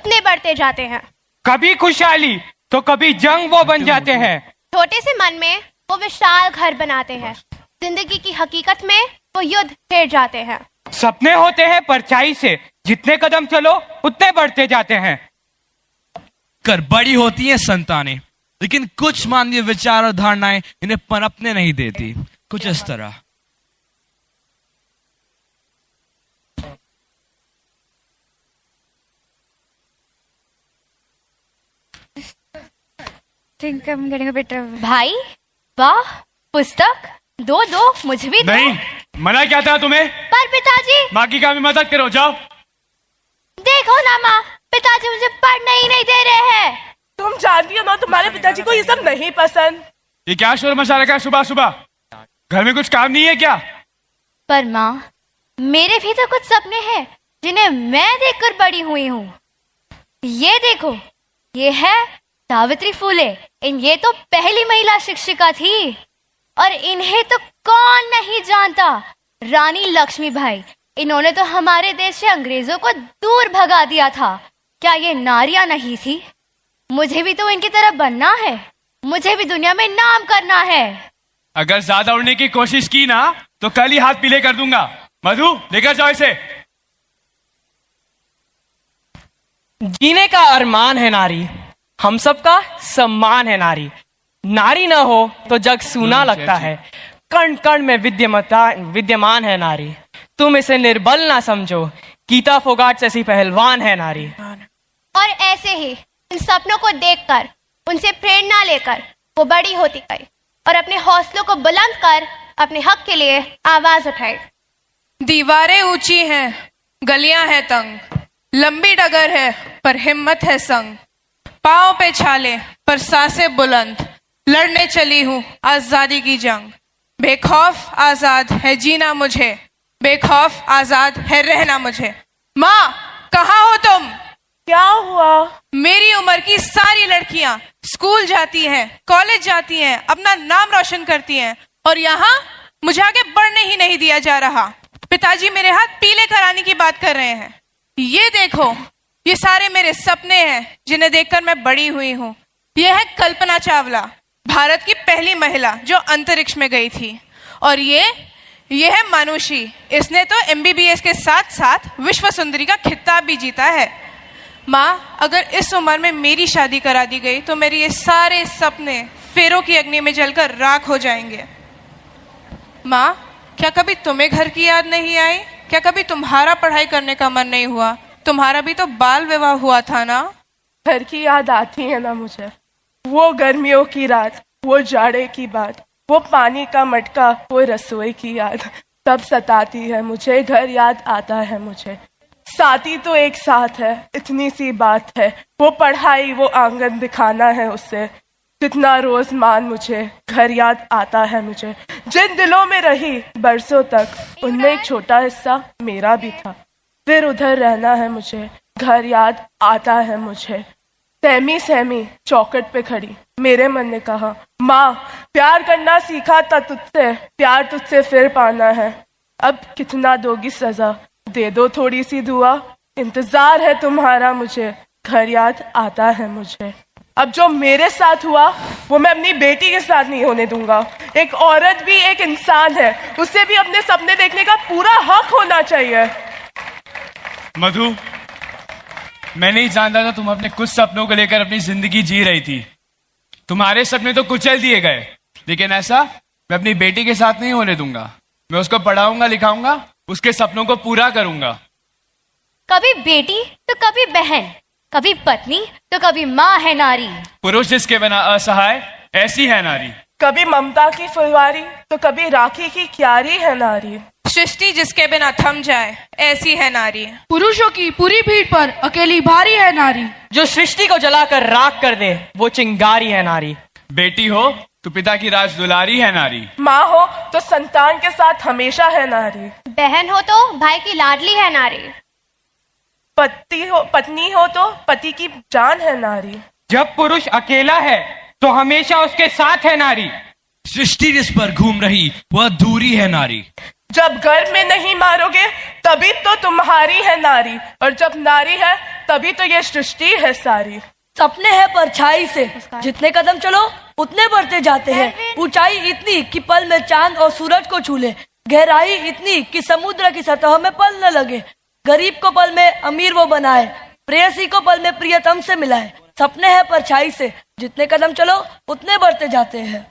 उतने बढ़ते जाते हैं। कभी खुशहाली तो कभी जंग वो बन जाते हैं। छोटे से मन में वो विशाल घर बनाते हैं, जिंदगी की हकीकत में वो युद्ध छेड़ जाते हैं। सपने होते हैं परछाई से, जितने कदम चलो उतने बढ़ते जाते हैं। कर बड़ी होती हैं संतानें, लेकिन कुछ मानवीय विचार और धारणाएं इन्हें पनपने नहीं देती। कुछ इस तरह। think I'm getting a bit of... भाई वाह, पुस्तक दो दो, मुझे भी दो। नहीं, मना क्या था तुम्हें? पर पिताजी। माँ की काम में मदद करो, जाओ। देखो ना माँ, पिताजी मुझे पढ़ने ही नहीं दे रहे हैं। तुम जानती हो ना, तुम्हारे पिताजी को ये सब नहीं पसंद। ये क्या शोर मचाने का सुबह सुबह? घर में कुछ काम नहीं है क्या? पर माँ, मेरे भी तो कुछ सपने हैं जिन्हें मैं देखकर बड़ी हुई हूँ। ये देखो, ये है सावित्री फुले। ये तो पहली महिला शिक्षिका थी, और इन्हें तो कौन नहीं जानता, रानी लक्ष्मीबाई। इन्होंने तो हमारे देश से अंग्रेजों को दूर भगा दिया था। क्या ये नारियां नहीं थी? मुझे भी तो इनकी तरह बनना है, मुझे भी दुनिया में नाम करना है। अगर ज्यादा उड़ने की कोशिश की ना तो कल ही हाथ पीले कर दूंगा। मधु, लेकर जाओ इसे। जीने का अरमान है नारी, हम सबका सम्मान है नारी। नारी न हो तो जग सूना लगता है, कण कण में विद्यमान है नारी। तुम इसे निर्बल ना समझो, गीता फोगाट जैसी पहलवान है नारी। और ऐसे ही इन सपनों को देखकर, उनसे प्रेरणा लेकर वो बड़ी होती गई और अपने हौसलों को बुलंद कर अपने हक के लिए आवाज उठाई। दीवारें ऊंची हैं, गलियां हैं तंग, लंबी डगर है पर हिम्मत है संग। पांव पे छाले पर सांसें बुलंद, लड़ने चली हूँ आजादी की जंग। बेखौफ आजाद है जीना मुझे, बेखौफ आजाद है रहना मुझे। माँ, कहाँ हो तुम? क्या हुआ? मेरी उम्र की सारी लड़कियां स्कूल जाती हैं, कॉलेज जाती हैं, अपना नाम रोशन करती हैं, और यहाँ मुझे आगे बढ़ने ही नहीं दिया जा रहा। पिताजी मेरे हाथ पीले कराने की बात कर रहे हैं। ये देखो, ये सारे मेरे सपने हैं जिन्हें देखकर मैं बड़ी हुई हूँ। ये है कल्पना चावला, भारत की पहली महिला जो अंतरिक्ष में गई थी। और ये है मानुषी, इसने तो MBBS के साथ साथ विश्व सुंदरी का खिताब भी जीता है। माँ, अगर इस उम्र में मेरी शादी करा दी गई तो मेरे ये सारे सपने फेरों की अग्नि में जलकर राख हो जाएंगे। माँ, क्या कभी तुम्हें घर की याद नहीं आई? क्या कभी तुम्हारा पढ़ाई करने का मन नहीं हुआ? तुम्हारा भी तो बाल विवाह हुआ था ना? घर की याद आती है ना मुझे, वो गर्मियों की रात, वो जाड़े की बात, वो पानी का मटका, वो रसोई की याद तब सताती है मुझे। घर याद आता है मुझे, साथी तो एक साथ है, इतनी सी बात है। वो पढ़ाई, वो आंगन दिखाना है उससे, जितना रोज मान मुझे। घर याद आता है मुझे, जिन दिलों में रही बरसों तक, उनमें एक छोटा हिस्सा मेरा भी था। फिर उधर रहना है मुझे, घर याद आता है मुझे। सहमी सहमी चौखट पे खड़ी मेरे मन ने कहा, माँ, प्यार करना सीखा था तुझसे, प्यार तुझसे फिर पाना है। अब कितना दोगी सजा, दे दो थोड़ी सी दुआ, इंतजार है तुम्हारा मुझे। घर याद आता है मुझे। अब जो मेरे साथ हुआ वो मैं अपनी बेटी के साथ नहीं होने दूंगा। एक औरत भी एक इंसान है, उससे भी अपने सपने देखने का पूरा हक होना चाहिए। मधु, मैं नहीं जानता था तुम अपने कुछ सपनों को लेकर अपनी जिंदगी जी रही थी। तुम्हारे सपने तो कुचल दिए गए, लेकिन ऐसा मैं अपनी बेटी के साथ नहीं होने दूंगा। मैं उसको पढ़ाऊंगा, लिखाऊंगा, उसके सपनों को पूरा करूंगा। कभी बेटी तो कभी बहन, कभी पत्नी तो कभी माँ है नारी। पुरुष जिसके बिना असहाय, ऐसी है नारी। कभी ममता की फुलवारी तो कभी राखी की क्यारी है नारी। सृष्टि जिसके बिना थम जाए, ऐसी है नारी। पुरुषों की पूरी भीड़ पर अकेली भारी है नारी। जो सृष्टि को जलाकर राख कर दे, वो चिंगारी है नारी। बेटी हो तो पिता की राज दुलारी है नारी। माँ हो तो संतान के साथ हमेशा है नारी। बहन हो तो भाई की लाडली है नारी। पत्नी हो तो पति की जान है नारी। जब पुरुष अकेला है तो हमेशा उसके साथ है नारी। सृष्टि जिस पर घूम रही वह दूरी है नारी। जब गर्भ में नहीं मारोगे तभी तो तुम्हारी है नारी, और जब नारी है तभी तो ये सृष्टि है सारी। सपने हैं परछाई से, जितने कदम चलो उतने बढ़ते जाते हैं। ऊंचाई इतनी कि पल में चांद और सूरज को छू ले, गहराई इतनी कि समुद्र की सतह में पल न लगे। गरीब को पल में अमीर वो बनाए, प्रेयसी को पल में प्रियतम से मिलाए। सपने हैं परछाई से, जितने कदम चलो उतने बढ़ते जाते हैं।